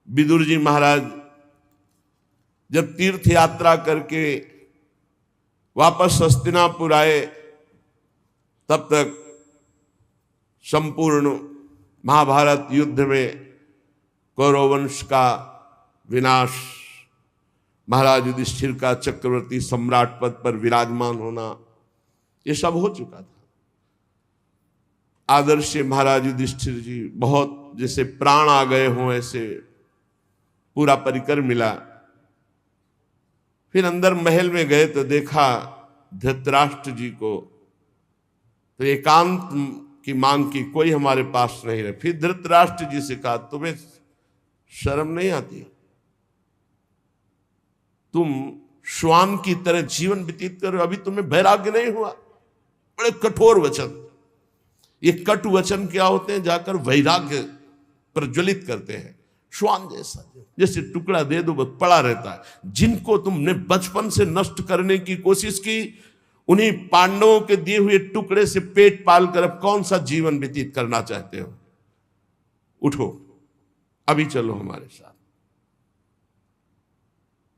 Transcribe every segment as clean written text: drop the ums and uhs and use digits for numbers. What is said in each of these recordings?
विदुर जी महाराज जब तीर्थ यात्रा करके वापस हस्तिनापुर आए, तब तक संपूर्ण महाभारत युद्ध में कौरव वंश का विनाश, महाराज युधिष्ठिर का चक्रवर्ती सम्राट पद पर विराजमान होना, ये सब हो चुका था। आदर्श महाराज युधिष्ठिर जी बहुत जैसे प्राण आ गए हों ऐसे पूरा परिकर मिला। फिर अंदर महल में गए तो देखा धृतराष्ट्र जी को, तो एकांत की मांग की, कोई हमारे पास नहीं रहे। फिर धृतराष्ट्र जी से कहा, तुम्हें शर्म नहीं आती? तुम श्वान की तरह जीवन व्यतीत करो, अभी तुम्हें वैराग्य नहीं हुआ? बड़े कठोर वचन। ये कट वचन क्या होते हैं? जाकर वैराग्य प्रज्वलित करते हैं। श्वान जैसा, जैसे टुकड़ा दे दो बस पड़ा रहता है। जिनको तुमने बचपन से नष्ट करने की कोशिश की, उन्हीं पांडवों के दिए हुए टुकड़े से पेट पाल कर अब कौन सा जीवन व्यतीत करना चाहते हो? उठो, अभी चलो हमारे साथ।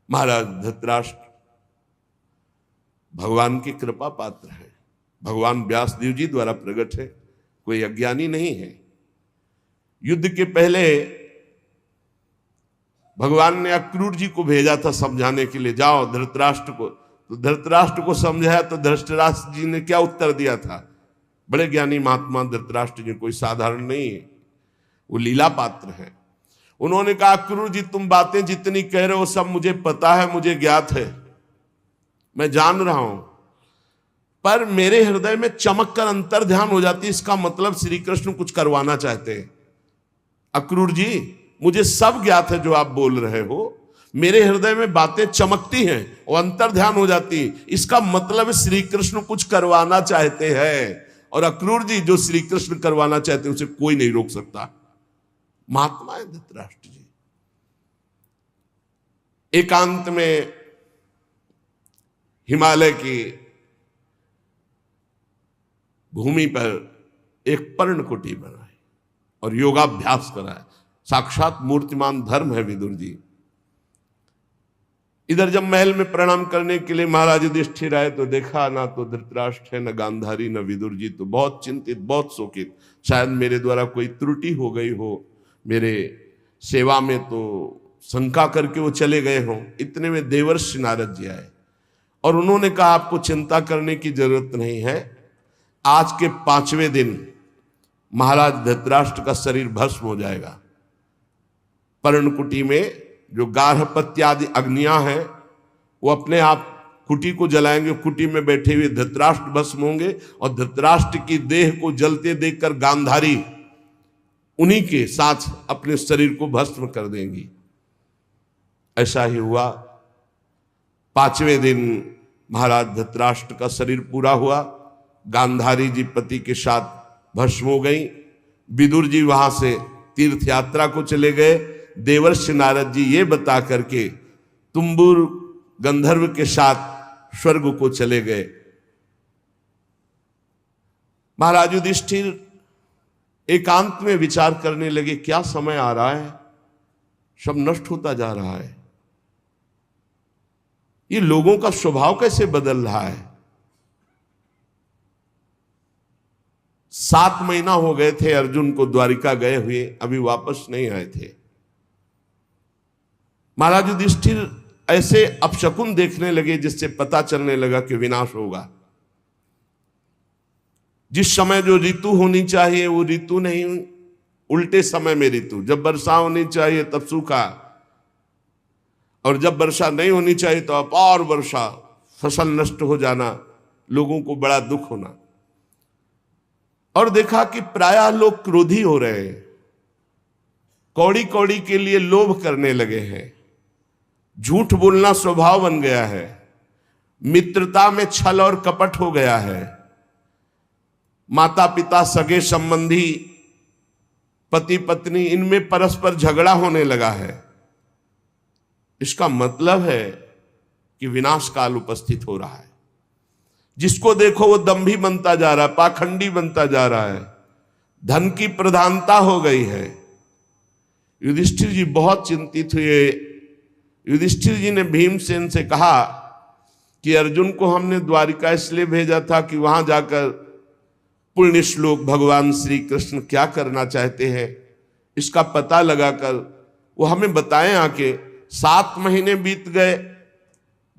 महाराज धृतराष्ट्र भगवान की कृपा पात्र है, भगवान व्यासदेव जी द्वारा प्रकट है, कोई अज्ञानी नहीं है। युद्ध के पहले भगवान ने अक्रूर जी को भेजा था समझाने के लिए, जाओ धृतराष्ट्र को। तो धृतराष्ट्र को समझाया तो धृतराष्ट्र जी ने क्या उत्तर दिया था? बड़े ज्ञानी महात्मा धृतराष्ट्र जी, कोई साधारण नहीं है, वो लीला पात्र है। उन्होंने कहा, अक्रूर जी तुम बातें जितनी कह रहे हो सब मुझे पता है, मुझे ज्ञात है, मैं जान रहा हूं, पर मेरे हृदय में चमक कर अंतर ध्यान हो जाती है, इसका मतलब श्री कृष्ण कुछ करवाना चाहते हैं। अक्रूर जी मुझे सब ज्ञात है जो आप बोल रहे हो, मेरे हृदय में बातें चमकती हैं और अंतर ध्यान हो जाती, इसका मतलब श्री कृष्ण कुछ करवाना चाहते हैं। और अक्रूर जी जो श्री कृष्ण करवाना चाहते हैं उसे कोई नहीं रोक सकता। महात्मा है धृतराष्ट्र जी। एकांत में हिमालय की भूमि पर एक पर्णकुटी बनाई और योगाभ्यास कराया। साक्षात मूर्तिमान धर्म है विदुर जी। इधर जब महल में प्रणाम करने के लिए महाराज युधिष्ठिर आए तो देखा ना तो धृतराष्ट्र है, न गांधारी, न विदुर जी। तो बहुत चिंतित, बहुत शोकित, शायद मेरे द्वारा कोई त्रुटि हो गई हो, मेरे सेवा में तो शंका करके वो चले गए हों। इतने में देवर्षि नारद जी आए और उन्होंने कहा, आपको चिंता करने की जरूरत नहीं है, आज के 5वें दिन महाराज धृतराष्ट्र का शरीर भस्म हो जाएगा। पर्णकुटी में जो गार्हपत्यादि अग्नियां हैं वो अपने आप कुटी को जलाएंगे, कुटी में बैठे हुए धृतराष्ट्र भस्म होंगे और धृतराष्ट्र की देह को जलते देखकर गांधारी उन्हीं के साथ अपने शरीर को भस्म कर देंगी। ऐसा ही हुआ। 5वें दिन महाराज धृतराष्ट्र का शरीर पूरा हुआ, गांधारी जी पति के साथ भस्म हो गई। विदुर जी वहां से तीर्थ यात्रा को चले गए। देवर्षि नारद जी ये बता करके तुम्बुर गंधर्व के साथ स्वर्ग को चले गए। महाराज युधिष्ठिर एकांत में विचार करने लगे, क्या समय आ रहा है, सब नष्ट होता जा रहा है, ये लोगों का स्वभाव कैसे बदल रहा है। 7 महीना हो गए थे अर्जुन को द्वारिका गए हुए, अभी वापस नहीं आए थे। महाराज युधिष्ठिर ऐसे अपशकुन देखने लगे जिससे पता चलने लगा कि विनाश होगा। जिस समय जो ऋतु होनी चाहिए वो ऋतु नहीं, उल्टे समय में ऋतु। जब वर्षा होनी चाहिए तब सूखा, और जब वर्षा नहीं होनी चाहिए तो अपार वर्षा, फसल नष्ट हो जाना, लोगों को बड़ा दुख होना। और देखा कि प्रायः लोग क्रोधी हो रहे हैं, कौड़ी कौड़ी के लिए लोभ करने लगे हैं, झूठ बोलना स्वभाव बन गया है, मित्रता में छल और कपट हो गया है, माता पिता सगे संबंधी पति पत्नी इनमें परस्पर झगड़ा होने लगा है। इसका मतलब है कि विनाश काल उपस्थित हो रहा है। जिसको देखो वो दंभी बनता जा रहा है, पाखंडी बनता जा रहा है, धन की प्रधानता हो गई है, युधिष्ठिर जी बहुत चिंतित हुए। युधिष्ठिर जी ने भीमसेन से कहा कि अर्जुन को हमने द्वारिका इसलिए भेजा था कि वहां जाकर पुण्य श्लोक भगवान श्री कृष्ण क्या करना चाहते हैं इसका पता लगाकर वो हमें बताएं आके। 7 महीने बीत गए,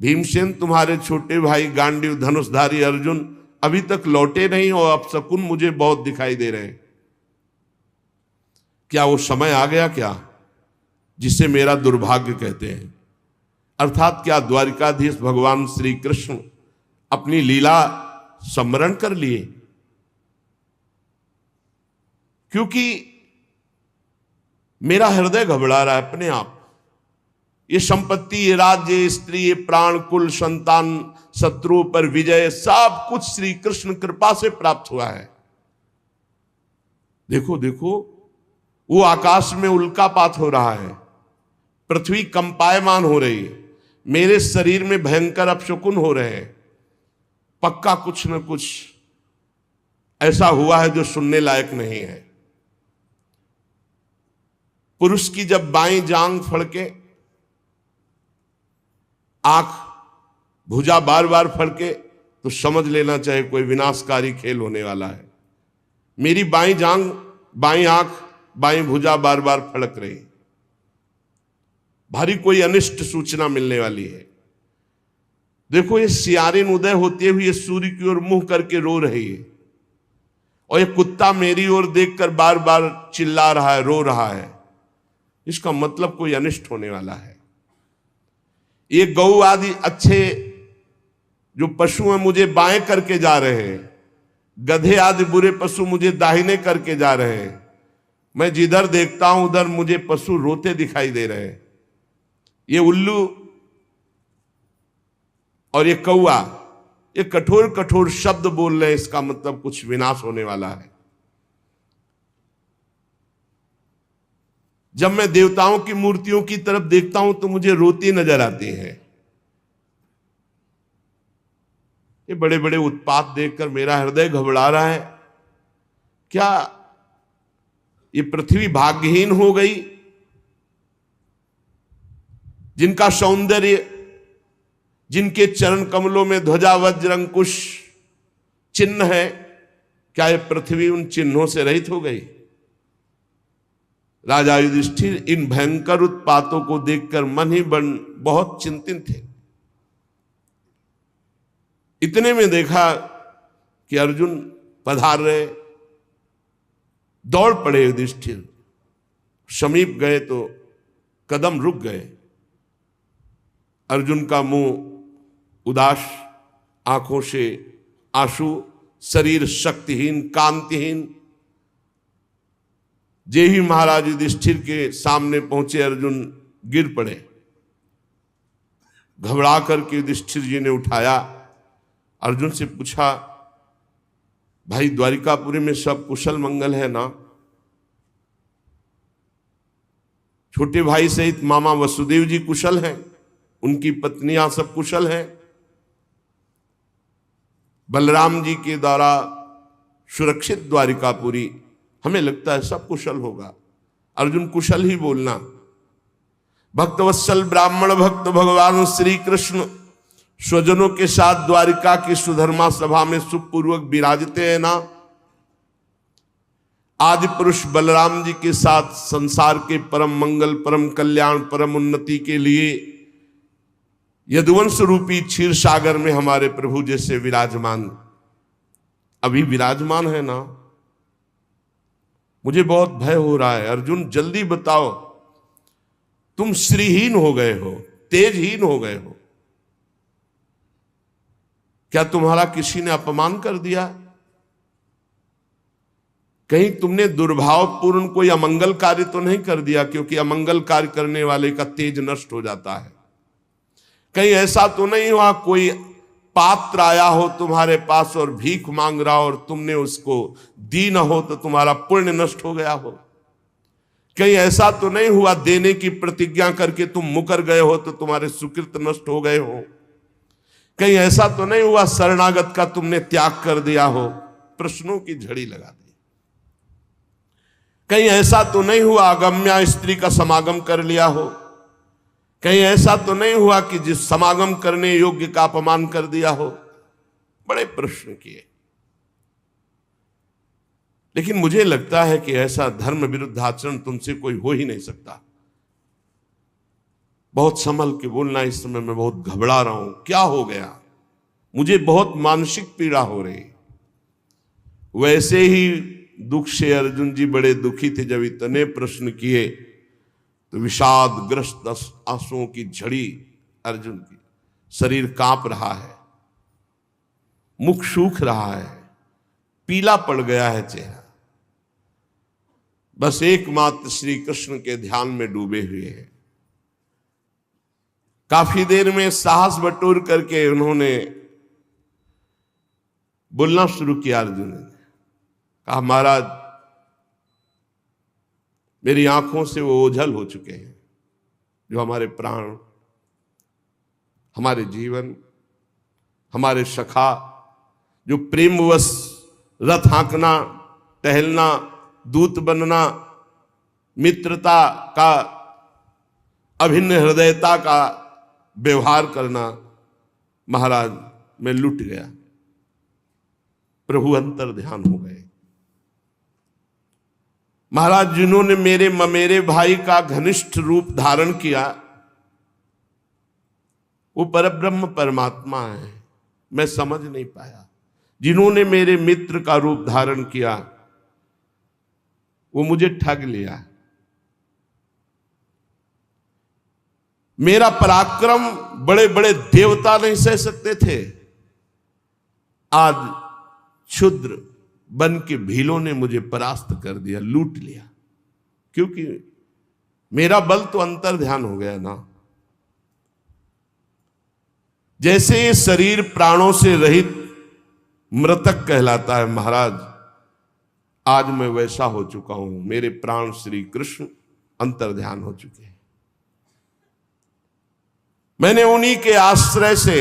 भीमसेन तुम्हारे छोटे भाई गांडीव धनुषधारी अर्जुन अभी तक लौटे नहीं और अपशकुन मुझे बहुत दिखाई दे रहे हैं। क्या वो समय आ गया क्या जिसे मेरा दुर्भाग्य कहते हैं? अर्थात क्या द्वारिकाधीश भगवान श्री कृष्ण अपनी लीला स्मरण कर लिए? क्योंकि मेरा हृदय घबरा रहा है अपने आप। ये संपत्ति, ये राज्य, ये स्त्री, ये प्राण, कुल, संतान, शत्रु पर विजय, सब कुछ श्री कृष्ण कृपा से प्राप्त हुआ है। देखो देखो, वो आकाश में उल्कापात हो रहा है, पृथ्वी कंपायमान हो रही है, मेरे शरीर में भयंकर अपशकुन हो रहे हैं। पक्का कुछ न कुछ ऐसा हुआ है जो सुनने लायक नहीं है। पुरुष की जब बाईं जांग फड़के, आंख, भुजा बार बार फड़के, तो समझ लेना चाहिए कोई विनाशकारी खेल होने वाला है। मेरी बाईं जांग, बाईं आंख, बाईं भुजा बार बार फड़क रही, भारी कोई अनिष्ट सूचना मिलने वाली है। देखो, ये सियारिन उदय होते हुए सूर्य की ओर मुंह करके रो रही है, और ये कुत्ता मेरी ओर देखकर बार बार चिल्ला रहा है, रो रहा है। इसका मतलब कोई अनिष्ट होने वाला है। ये गौ आदि अच्छे जो पशु हैं मुझे बाएं करके जा रहे हैं, गधे आदि बुरे पशु मुझे दाहिने करके जा रहे हैं। मैं जिधर देखता हूं उधर मुझे पशु रोते दिखाई दे रहे हैं। ये उल्लू और ये कौआ, ये कठोर कठोर शब्द बोल रहे हैं, इसका मतलब कुछ विनाश होने वाला है। जब मैं देवताओं की मूर्तियों की तरफ देखता हूं तो मुझे रोती नजर आती है। ये बड़े बड़े उत्पात देखकर मेरा हृदय घबरा रहा है। क्या ये पृथ्वी भाग्यहीन हो गई? जिनका सौंदर्य, जिनके चरण कमलों में ध्वजा वज्र अंकुश चिन्ह है, क्या ये पृथ्वी उन चिन्हों से रहित हो गई? राजा युधिष्ठिर इन भयंकर उत्पातों को देखकर मन ही मन बहुत चिंतित थे। इतने में देखा कि अर्जुन पधार रहे। दौड़ पड़े युधिष्ठिर, समीप गए तो कदम रुक गए। अर्जुन का मुंह उदास, आंखों से आंसू, शरीर शक्तिहीन, कांतिहीन। जे ही महाराज युधिष्ठिर के सामने पहुंचे, अर्जुन गिर पड़े। घबरा करके युधिष्ठिर जी ने उठाया, अर्जुन से पूछा, भाई द्वारिकापुरी में सब कुशल मंगल है ना? छोटे भाई सहित मामा वसुदेव जी कुशल हैं, उनकी पत्नियां सब कुशल हैं, बलराम जी के द्वारा सुरक्षित द्वारिकापुरी, हमें लगता है सब कुशल होगा। अर्जुन कुशल ही बोलना। भक्तवत्सल ब्राह्मण भक्त भगवान श्री कृष्ण स्वजनों के साथ द्वारिका की सुधर्मा सभा में सुखपूर्वक विराजते हैं ना? आदि पुरुष बलराम जी के साथ संसार के परम मंगल, परम कल्याण, परम उन्नति के लिए यदुवंश रूपी क्षीर सागर में हमारे प्रभु जैसे विराजमान, अभी विराजमान है ना? मुझे बहुत भय हो रहा है। अर्जुन जल्दी बताओ, तुम श्रीहीन हो गए हो, तेजहीन हो गए हो। क्या तुम्हारा किसी ने अपमान कर दिया? कहीं तुमने दुर्भावपूर्ण कोई अमंगल कार्य तो नहीं कर दिया? क्योंकि अमंगल कार्य करने वाले का तेज नष्ट हो जाता है। कहीं ऐसा तो नहीं हुआ कोई पात्र आया हो तुम्हारे पास और भीख मांग रहा हो और तुमने उसको दी न हो तो तुम्हारा पुण्य नष्ट हो गया हो? कहीं ऐसा तो नहीं हुआ देने की प्रतिज्ञा करके तुम मुकर गए हो तो तुम्हारे सुकृत नष्ट हो गए हो? कहीं ऐसा तो नहीं हुआ शरणागत का तुमने त्याग कर दिया हो? प्रश्नों की झड़ी लगा दी। कहीं ऐसा तो नहीं हुआ अगम्या स्त्री का समागम कर लिया हो, कहीं ऐसा तो नहीं हुआ कि जिस समागम करने योग्य का अपमान कर दिया हो। बड़े प्रश्न किए, लेकिन मुझे लगता है कि ऐसा धर्म विरुद्ध आचरण तुमसे कोई हो ही नहीं सकता। बहुत संभल के बोलना, इस समय मैं बहुत घबरा रहा हूं, क्या हो गया, मुझे बहुत मानसिक पीड़ा हो रही। वैसे ही दुख से अर्जुन जी बड़े दुखी थे। जब इतने प्रश्न किए तो विषादग्रस्त आंसुओं की झड़ी अर्जुन की, शरीर कांप रहा है, मुख सूख रहा है, पीला पड़ गया है चेहरा, बस एकमात्र श्री कृष्ण के ध्यान में डूबे हुए हैं। काफी देर में साहस बटोर करके उन्होंने बोलना शुरू किया। अर्जुन ने कहा, महाराज मेरी आंखों से वो ओझल हो चुके हैं जो हमारे प्राण, हमारे जीवन, हमारे सखा, जो प्रेमवश रथ हाँकना, टहलना, दूत बनना, मित्रता का, अभिन्न हृदयता का व्यवहार करना, महाराज मैं लुट गया। प्रभु अंतर ध्यान हो गए। महाराज जिन्होंने मेरे ममेरे भाई का घनिष्ठ रूप धारण किया वो परब्रह्म परमात्मा है, मैं समझ नहीं पाया। जिन्होंने मेरे मित्र का रूप धारण किया वो मुझे ठग लिया। मेरा पराक्रम बड़े बड़े देवता नहीं सह सकते थे, आज क्षुद्र बन के भीलों ने मुझे परास्त कर दिया, लूट लिया। क्योंकि मेरा बल तो अंतर ध्यान हो गया ना। जैसे ये शरीर प्राणों से रहित मृतक कहलाता है महाराज, आज मैं वैसा हो चुका हूं। मेरे प्राण श्री कृष्ण अंतर ध्यान हो चुके हैं। मैंने उन्हीं के आश्रय से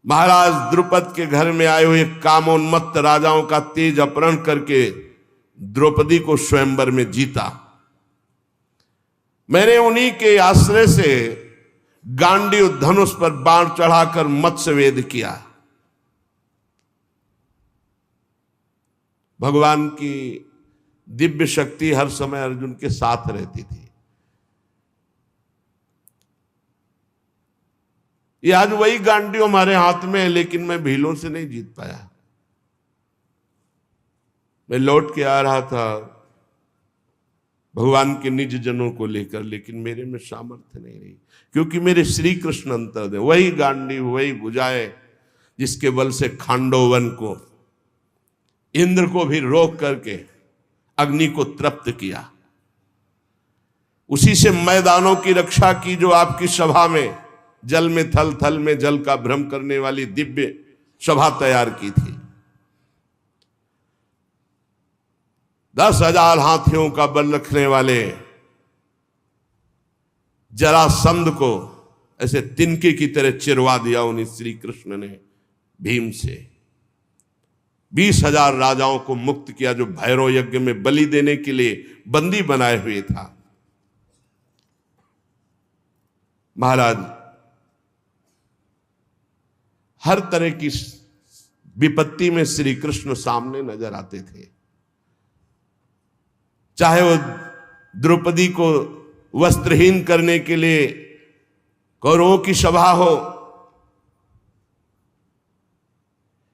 महाराज द्रुपद के घर में आए हुए कामोन्मत्त राजाओं का तेज अपहरण करके द्रौपदी को स्वयंवर में जीता। मैंने उन्हीं के आश्रय से गांडीव धनुष पर बाण चढ़ाकर मत्स्यवेद किया। भगवान की दिव्य शक्ति हर समय अर्जुन के साथ रहती थी। ये आज वही गांडीव हमारे हाथ में है, लेकिन मैं भीलों से नहीं जीत पाया। मैं लौट के आ रहा था भगवान के निज जनों को लेकर, लेकिन मेरे में सामर्थ्य नहीं रही, क्योंकि मेरे श्री कृष्ण अंतर दे। वही गांडीव, वही भुजाएं जिसके बल से खांडोवन को, इंद्र को भी रोक करके अग्नि को तृप्त किया। उसी से मैदानों की रक्षा की जो आपकी सभा में जल में थल, थल में जल का भ्रम करने वाली दिव्य सभा तैयार की थी। 10,000 हाथियों का बल रखने वाले जरासंध को ऐसे तिनके की तरह चिरवा दिया उन्हीं श्री कृष्ण ने भीम से। 20,000 राजाओं को मुक्त किया जो भैरव यज्ञ में बलि देने के लिए बंदी बनाए हुए था। महाराज हर तरह की विपत्ति में श्री कृष्ण सामने नजर आते थे। चाहे वो द्रौपदी को वस्त्रहीन करने के लिए कौरवों की सभा हो,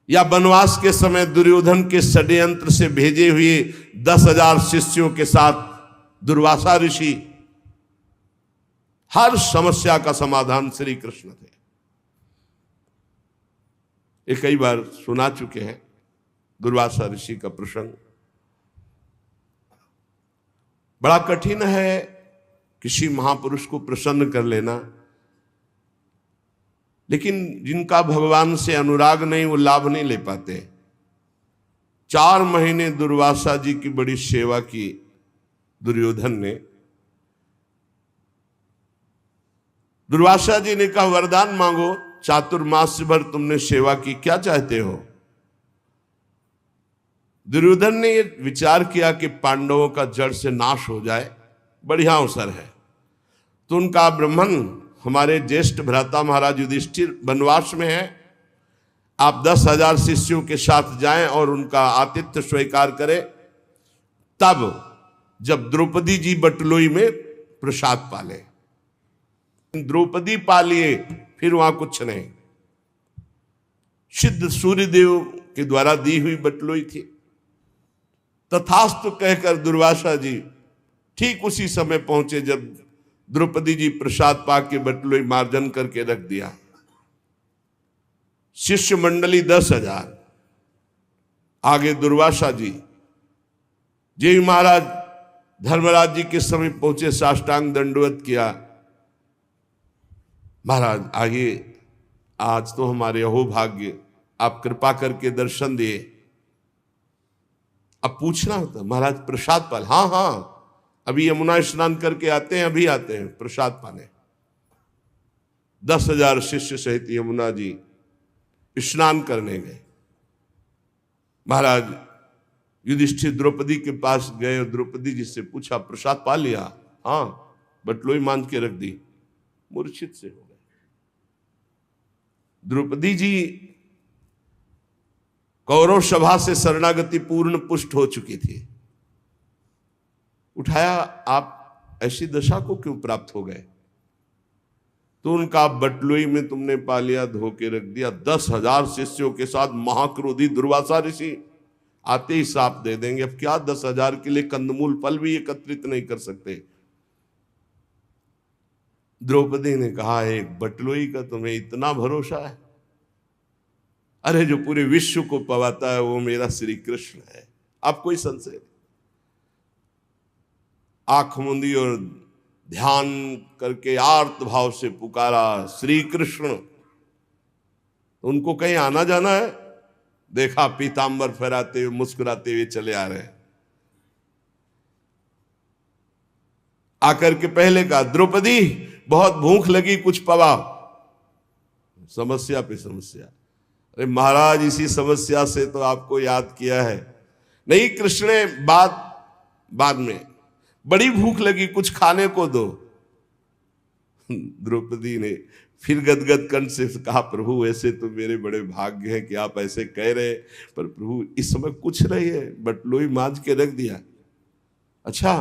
या वनवास के समय दुर्योधन के षड्यंत्र से भेजे हुए 10,000 शिष्यों के साथ दुर्वासा ऋषि, हर समस्या का समाधान श्री कृष्ण थे। ये कई बार सुना चुके हैं दुर्वासा ऋषि का प्रसंग। बड़ा कठिन है किसी महापुरुष को प्रसन्न कर लेना, लेकिन जिनका भगवान से अनुराग नहीं वो लाभ नहीं ले पाते। 4 महीने दुर्वासा जी की बड़ी सेवा की दुर्योधन ने। दुर्वासा जी ने कहा, वरदान मांगो, चातुर्मास भर तुमने सेवा की, क्या चाहते हो? दुर्योधन ने ये विचार किया कि पांडवों का जड़ से नाश हो जाए, बढ़िया अवसर है। तो उनका ब्राह्मण, हमारे ज्येष्ठ भ्राता महाराज युधिष्ठिर वनवास में है, आप 10,000 शिष्यों के साथ जाएं और उनका आतिथ्य स्वीकार करें। तब जब द्रौपदी जी बटलोई में प्रसाद पाले, द्रौपदी पालिए, फिर वहां कुछ नहीं। सिद्ध सूर्यदेव के द्वारा दी हुई बटलोई थी। तथास्तु कहकर दुर्वासा जी ठीक उसी समय पहुंचे जब द्रौपदी जी प्रसाद पाक के बटलोई मार्जन करके रख दिया। शिष्य मंडली 10,000, आगे दुर्वासा जी। जय महाराज धर्मराज जी के समय पहुंचे, साष्टांग दंडवत किया। महाराज आइए, आज तो हमारे अहोभाग्य, आप कृपा करके दर्शन दिए। अब पूछना होता, महाराज प्रसाद पाल? हाँ हाँ, अभी यमुना स्नान करके आते हैं, अभी आते हैं प्रसाद पाने। 10,000 शिष्य सहित यमुना जी स्नान करने गए। महाराज युधिष्ठिर द्रौपदी के पास गए और द्रौपदी जी से पूछा, प्रसाद पा लिया? हाँ, बटलोई मान के रख दी। मूर्छित से हो गए। द्रौपदी जी कौरव सभा से शरणागति पूर्ण पुष्ट हो चुकी थी। उठाया, आप ऐसी दशा को क्यों प्राप्त हो गए? तो उनका बटलोई में तुमने पा लिया, धो के रख दिया। 10,000 शिष्यों के साथ महाक्रोधी दुर्वासा ऋषि आते ही साप दे देंगे। अब क्या 10,000 के लिए कंदमूल फल भी एकत्रित नहीं कर सकते। द्रौपदी ने कहा, एक बटलोई का तुम्हें इतना भरोसा है? अरे जो पूरे विश्व को पवाता है वो मेरा श्री कृष्ण है, अब कोई संशय नहीं। आंख मूंदी और ध्यान करके आर्त भाव से पुकारा, श्री कृष्ण। उनको कहीं आना जाना है? देखा पीतांबर फहराते हुए मुस्कुराते हुए चले आ रहे हैं। आकर के पहले कहा, द्रौपदी बहुत भूख लगी, कुछ पवा। समस्या पे समस्या। अरे महाराज, इसी समस्या से तो आपको याद किया है। नहीं कृष्ण ने बाद में, बड़ी भूख लगी, कुछ खाने को दो। द्रौपदी ने फिर गदगद कंठ से कहा, प्रभु ऐसे तो मेरे बड़े भाग्य हैं कि आप ऐसे कह रहे, पर प्रभु इस समय कुछ नहीं है, बटलोई मांझ के रख दिया। अच्छा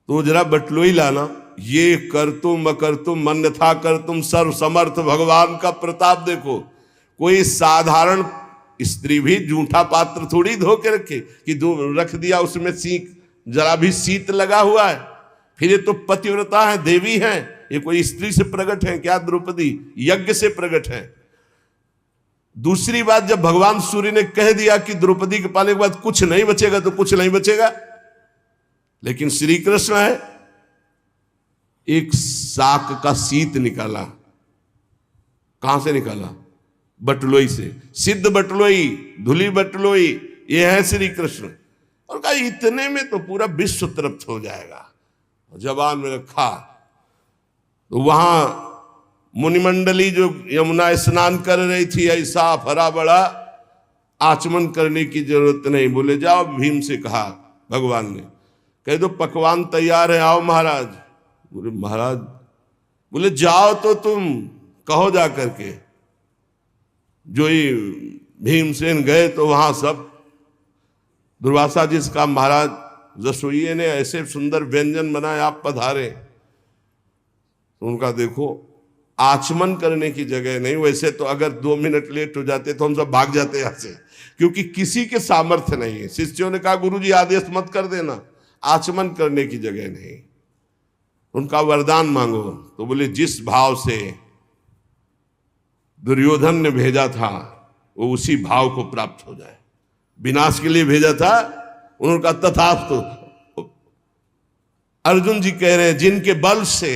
तो जरा बटलोई लाना। ये कर तुम अकर तुम अन्यथा कर तुम, सर्व समर्थ भगवान का प्रताप देखो। कोई साधारण स्त्री भी जूठा पात्र थोड़ी धो के रखे कि रख दिया, उसमें सीख जरा भी शीत लगा हुआ है। फिर ये तो पतिव्रता है, देवी है, ये कोई स्त्री से प्रकट है क्या? द्रौपदी यज्ञ से प्रकट है। दूसरी बात, जब भगवान सूर्य ने कह दिया कि द्रौपदी के पाने के बाद कुछ नहीं बचेगा, तो कुछ नहीं बचेगा। लेकिन श्री कृष्ण है, एक साक का शीत निकाला। कहां से निकाला? बटलोई से। सिद्ध बटलोई, धुली बटलोई, ये है श्री कृष्ण। और कहा इतने में तो पूरा विश्व तृप्त हो जाएगा। जबान में रखा तो वहां मुनिमंडली जो यमुना स्नान कर रही थी, ऐसा भरा बड़ा आचमन करने की जरूरत नहीं। बोले जाओ, भीम से कहा भगवान ने, कह दो पकवान तैयार है, आओ महाराज। बोले महाराज, बोले जाओ तो तुम कहो जा करके। जो ही भीमसेन गए तो वहां सब दुर्वासा जी का, महाराज रसोइये ने ऐसे सुंदर व्यंजन बनाए, आप पधारे। तो उनका देखो, आचमन करने की जगह नहीं। वैसे तो अगर 2 मिनट लेट हो जाते तो हम सब भाग जाते यहां से, क्योंकि किसी के सामर्थ्य नहीं है। शिष्यों ने कहा, गुरुजी आदेश मत कर देना, आचमन करने की जगह नहीं। उनका वरदान मांगो। तो बोले जिस भाव से दुर्योधन ने भेजा था वो उसी भाव को प्राप्त हो जाए। विनाश के लिए भेजा था, उन्होंने कहा तथास्तु। अर्जुन जी कह रहे हैं, जिनके बल से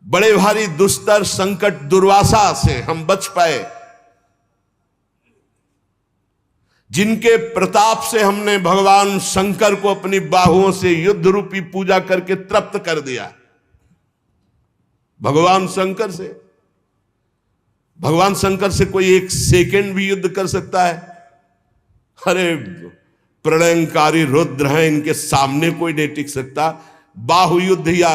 बड़े भारी दुस्तर संकट दुर्वासा से हम बच पाए, जिनके प्रताप से हमने भगवान शंकर को अपनी बाहुओं से युद्ध रूपी पूजा करके तृप्त कर दिया। भगवान शंकर से भगवान शंकर से कोई एक सेकंड भी युद्ध कर सकता है? अरे प्रलयंकारी रुद्र हैं, इनके सामने कोई नहीं टिक सकता। बाहु युद्ध या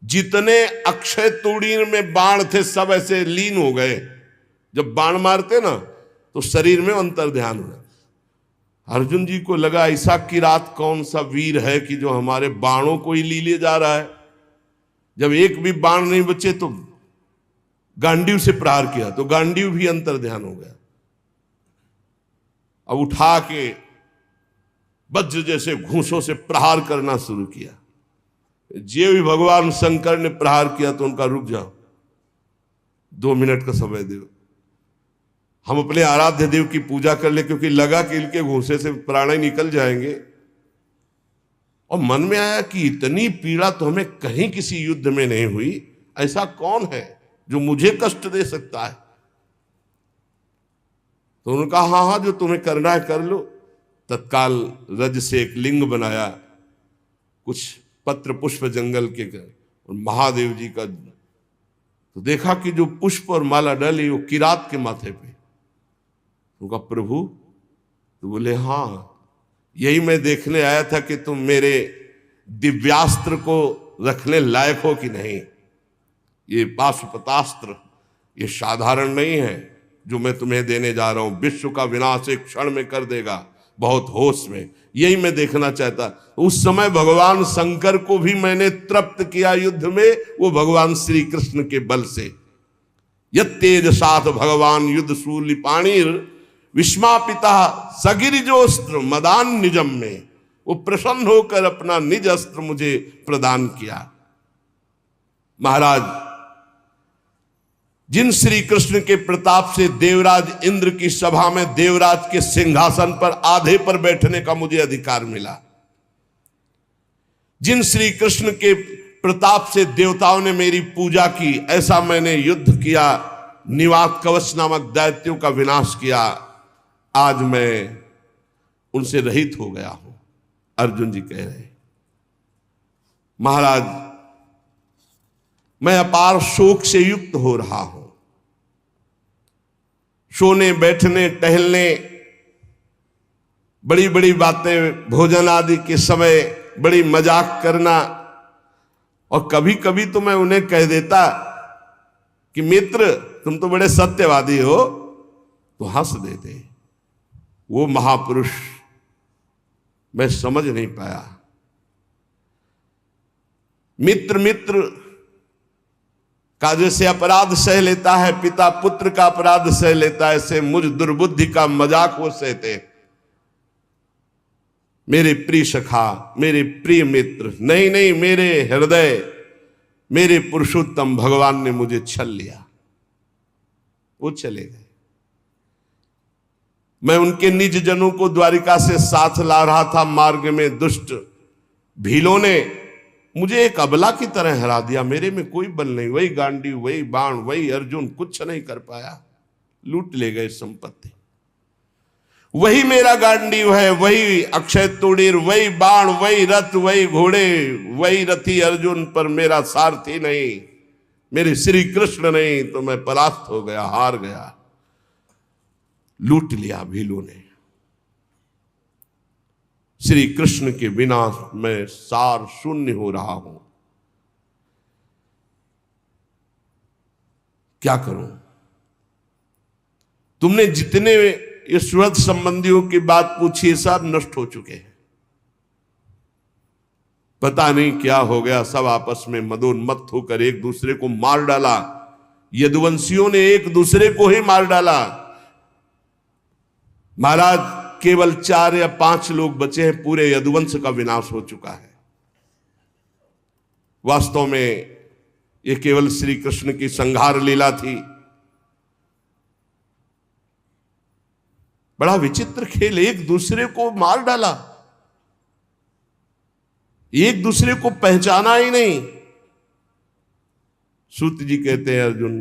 जितने अक्षय तूणीर में बाण थे सब ऐसे लीन हो गए। जब बाण मारते ना तो शरीर में अंतर ध्यान हो जाता। अर्जुन जी को लगा ऐसा किरात कौन सा वीर है कि जो हमारे बाणों को ही ली ले जा रहा है। जब एक भी बाण नहीं बचे तो गांडीव से प्रहार किया तो गांडीव भी अंतर ध्यान हो गया। अब उठा के वज्र जैसे घूंसों से प्रहार करना शुरू किया। जे भी भगवान शंकर ने प्रहार किया तो उनका रुक जाओ, 2 मिनट का समय दो, हम अपने आराध्य देव की पूजा कर ले, क्योंकि लगा कि इनके घूंसे से प्राण ही निकल जाएंगे। और मन में आया कि इतनी पीड़ा तो हमें कहीं किसी युद्ध में नहीं हुई, ऐसा कौन है जो मुझे कष्ट दे सकता है। तो उन्होंने कहा हाँ हाँ जो तुम्हें करना है कर लो। तत्काल रज से एक लिंग बनाया, कुछ पत्र पुष्प जंगल के और महादेव जी का, तो देखा कि जो पुष्प और माला डाली वो किरात के माथे पे। उनका प्रभु, तो बोले हाँ यही मैं देखने आया था कि तुम मेरे दिव्यास्त्र को रखने लायक हो कि नहीं। ये पाशुपतास्त्र ये साधारण नहीं है जो मैं तुम्हें देने जा रहा हूं, विश्व का विनाश एक क्षण में कर देगा, बहुत होश में। यही मैं देखना चाहता। उस समय भगवान शंकर को भी मैंने तृप्त किया युद्ध में, वो भगवान श्री कृष्ण के बल से। यत्तेज साथ भगवान युद्ध शूल पाणिर विस्मापिता सगिरिजोस्त्र मदान निजम में, वो प्रसन्न होकर अपना निज अस्त्र मुझे प्रदान किया। महाराज, जिन श्री कृष्ण के प्रताप से देवराज इंद्र की सभा में देवराज के सिंहासन पर आधे पर बैठने का मुझे अधिकार मिला, जिन श्री कृष्ण के प्रताप से देवताओं ने मेरी पूजा की, ऐसा मैंने युद्ध किया, निवात कवच नामक दैत्यों का विनाश किया, आज मैं उनसे रहित हो गया हूं। अर्जुन जी कह रहे महाराज मैं अपार शोक से युक्त हो रहा हूं। सोने बैठने टहलने, बड़ी बड़ी बातें, भोजन आदि के समय बड़ी मजाक करना, और कभी कभी तो मैं उन्हें कह देता कि मित्र तुम तो बड़े सत्यवादी हो, तो हंस देते। वो महापुरुष मैं समझ नहीं पाया। मित्र मित्र का जैसे अपराध सह लेता है, पिता पुत्र का अपराध सह लेता है, ऐसे मुझ दुर्बुद्धि का मजाक वो सहते। मेरे प्रिय सखा, मेरे प्रिय मित्र, नहीं नहीं, मेरे हृदय, मेरे पुरुषोत्तम भगवान ने मुझे छल लिया। वो चले गए। मैं उनके निज जनों को द्वारिका से साथ ला रहा था। मार्ग में दुष्ट भीलों ने मुझे एक अबला की तरह हरा दिया। मेरे में कोई बल नहीं, वही गांडी, वही बाण, वही अर्जुन, कुछ नहीं कर पाया। लूट ले गए संपत्ति। वही मेरा गांडीव है, वही अक्षय तूणीर, वही बाण, वही रथ, वही घोड़े, वही रथी अर्जुन, पर मेरा सारथी नहीं, मेरे श्री कृष्ण नहीं, तो मैं परास्त हो गया, हार गया। लूट लिया भीलों ने। श्री कृष्ण के बिना मैं सार शून्य हो रहा हूं। क्या करूं? तुमने जितने ईश्वर संबंधियों की बात पूछी सब नष्ट हो चुके हैं। पता नहीं क्या हो गया, सब आपस में मदोन्मत्त होकर एक दूसरे को मार डाला। यदुवंशियों ने एक दूसरे को ही मार डाला। महाराज केवल 4 या 5 लोग बचे हैं, पूरे यदुवंश का विनाश हो चुका है। वास्तव में यह केवल श्री कृष्ण की संहार लीला थी। बड़ा विचित्र खेल, एक दूसरे को मार डाला, एक दूसरे को पहचाना ही नहीं। सूत जी कहते हैं अर्जुन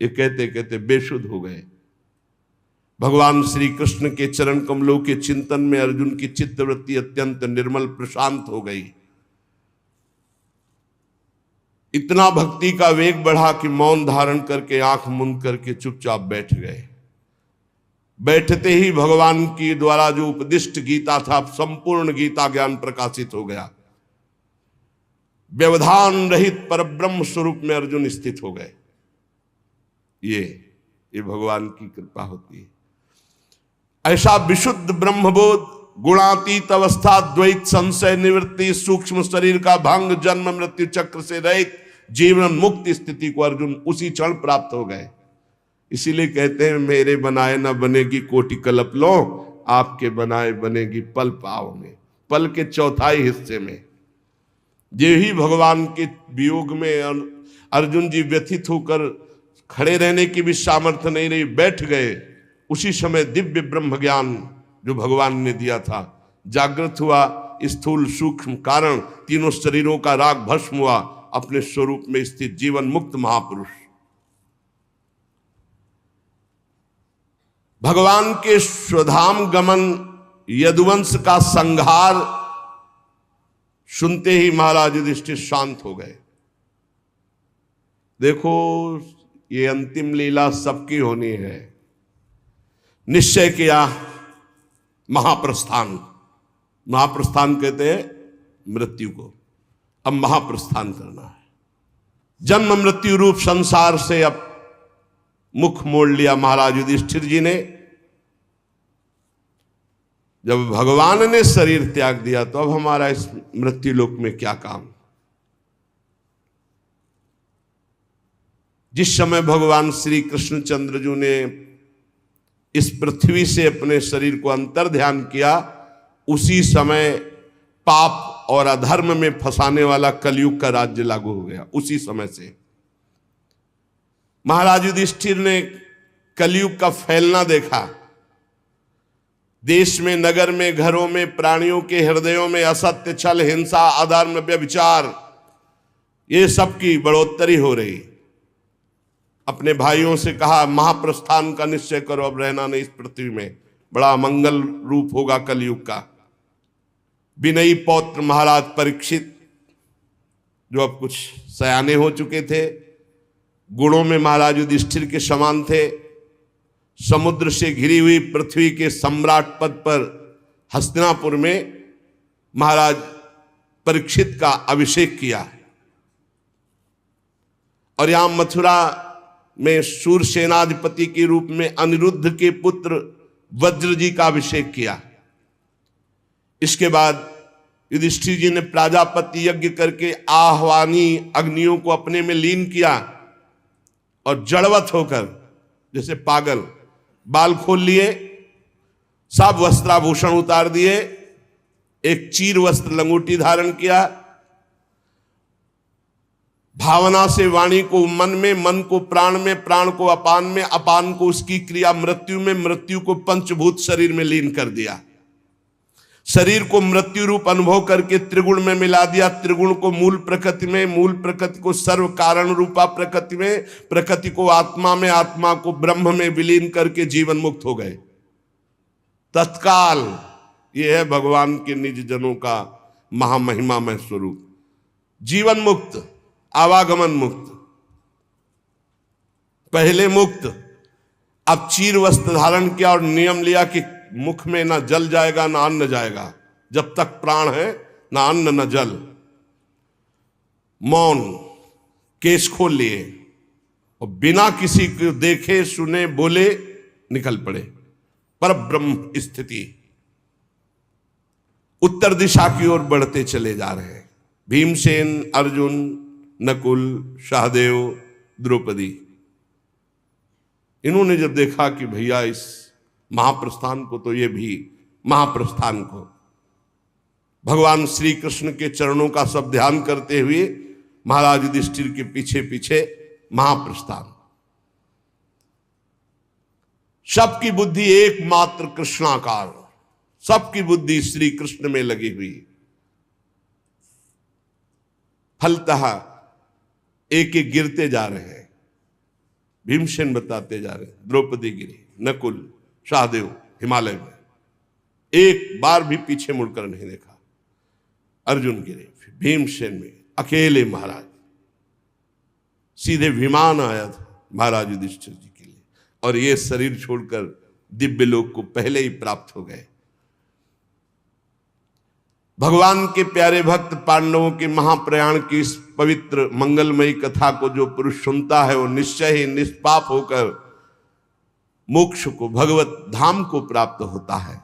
ये कहते कहते बेसुध हो गए। भगवान श्री कृष्ण के चरण कमलों के चिंतन में अर्जुन की चित्तवृत्ति अत्यंत निर्मल प्रशांत हो गई। इतना भक्ति का वेग बढ़ा कि मौन धारण करके आंख मूंद करके चुपचाप बैठ गए। बैठते ही भगवान की द्वारा जो उपदिष्ट गीता था, संपूर्ण गीता ज्ञान प्रकाशित हो गया। व्यवधान रहित परब्रह्म स्वरूप में अर्जुन स्थित हो गए। ये भगवान की कृपा होती है। ऐसा विशुद्ध ब्रह्मबोध, गुणातीत अवस्था, द्वैत संशय निवृत्ति, सूक्ष्म शरीर का भंग, जन्म मृत्यु चक्र से रहित जीवन मुक्त स्थिति को अर्जुन उसी क्षण प्राप्त हो गए। इसीलिए कहते हैं मेरे बनाए न बनेगी कोटि कल्प लो, आपके बनाए बनेगी पल पाव में। पल के चौथाई हिस्से में ये ही भगवान के वियोग में अर्जुन जी व्यथित होकर खड़े रहने की भी सामर्थ्य नहीं रही, बैठ गए। उसी समय दिव्य ब्रह्म ज्ञान जो भगवान ने दिया था जागृत हुआ। स्थूल सूक्ष्म कारण तीनों शरीरों का राग भस्म हुआ। अपने स्वरूप में स्थित जीवन मुक्त महापुरुष भगवान के स्वधाम गमन यदुवंश का संहार सुनते ही महाराज युधिष्ठिर शांत हो गए। देखो ये अंतिम लीला सबकी होनी है। निश्चय किया महाप्रस्थान। महाप्रस्थान कहते हैं मृत्यु को। अब महाप्रस्थान करना है। जन्म मृत्यु रूप संसार से अब मुख मोड़ लिया महाराज युधिष्ठिर जी ने। जब भगवान ने शरीर त्याग दिया तो अब हमारा इस मृत्यु लोक में क्या काम। जिस समय भगवान श्री कृष्णचंद्र जी ने इस पृथ्वी से अपने शरीर को अंतर ध्यान किया, उसी समय पाप और अधर्म में फंसाने वाला कलयुग का राज्य लागू हो गया। उसी समय से महाराज युधिष्ठिर ने कलयुग का फैलना देखा। देश में, नगर में, घरों में, प्राणियों के हृदयों में असत्य, छल, हिंसा, अधर्म, व्यभिचार, ये सब की बढ़ोतरी हो रही। अपने भाइयों से कहा महाप्रस्थान का निश्चय करो, अब रहना नहीं इस पृथ्वी में। बड़ा मंगल रूप होगा कलयुग का। विनयी पौत्र महाराज परीक्षित, जो अब कुछ सयाने हो चुके थे, गुणों में महाराज युधिष्ठिर के समान थे, समुद्र से घिरी हुई पृथ्वी के सम्राट पद पर हस्तिनापुर में महाराज परीक्षित का अभिषेक किया। और यहां मथुरा में शूरसेनाधिपति के रूप में अनिरुद्ध के पुत्र वज्र जी का अभिषेक किया। इसके बाद युधिष्ठिर जी ने प्राजापति यज्ञ करके आह्वानी अग्नियों को अपने में लीन किया और जड़वत होकर जैसे पागल बाल खोल लिए, सब वस्त्राभूषण उतार दिए, एक चीर वस्त्र लंगोटी धारण किया, भावना से वाणी को मन में, मन को प्राण में, प्राण को अपान में, अपान को उसकी क्रिया मृत्यु में, मृत्यु को पंचभूत शरीर में लीन कर दिया। शरीर को मृत्यु रूप अनुभव करके त्रिगुण में मिला दिया, त्रिगुण को मूल प्रकृति में, मूल प्रकृति को सर्व कारण रूपा प्रकृति में, प्रकृति को आत्मा में, आत्मा को ब्रह्म में विलीन करके जीवन मुक्त हो गए तत्काल। यह है भगवान के निज जनों का महामहिमामय स्वरूप। जीवन मुक्त, आवागमन मुक्त, पहले मुक्त, अब चीर वस्त्र धारण किया और नियम लिया कि मुख में ना जल जाएगा ना अन्न जाएगा। जब तक प्राण है ना अन्न ना जल। मौन, केश खोल लिए और बिना किसी को देखे सुने बोले निकल पड़े। पर ब्रह्म स्थिति उत्तर दिशा की ओर बढ़ते चले जा रहे हैं। भीमसेन, अर्जुन, नकुल, सहदेव, द्रौपदी, इन्होंने जब देखा कि भैया इस महाप्रस्थान को, तो ये भी महाप्रस्थान को भगवान श्री कृष्ण के चरणों का सब ध्यान करते हुए महाराज युधिष्ठिर के पीछे पीछे महाप्रस्थान। सबकी बुद्धि एकमात्र कृष्णाकार, सबकी बुद्धि श्री कृष्ण में लगी हुई। फलतः एक एक गिरते जा रहे हैं। भीमसेन बताते जा रहे हैं, द्रौपदी गिरी, नकुल, सहदेव हिमालय में, एक बार भी पीछे मुड़कर नहीं देखा। अर्जुन गिरे, भीमसेन में अकेले महाराज। सीधे विमान आया था महाराज युधिष्ठिर जी के लिए, और ये शरीर छोड़कर दिव्य लोक को पहले ही प्राप्त हो गए। भगवान के प्यारे भक्त पांडवों के महाप्रयाण की इस पवित्र मंगलमयी कथा को जो पुरुष सुनता है वो निश्चय ही निष्पाप होकर मोक्ष को, भगवत धाम को प्राप्त होता है।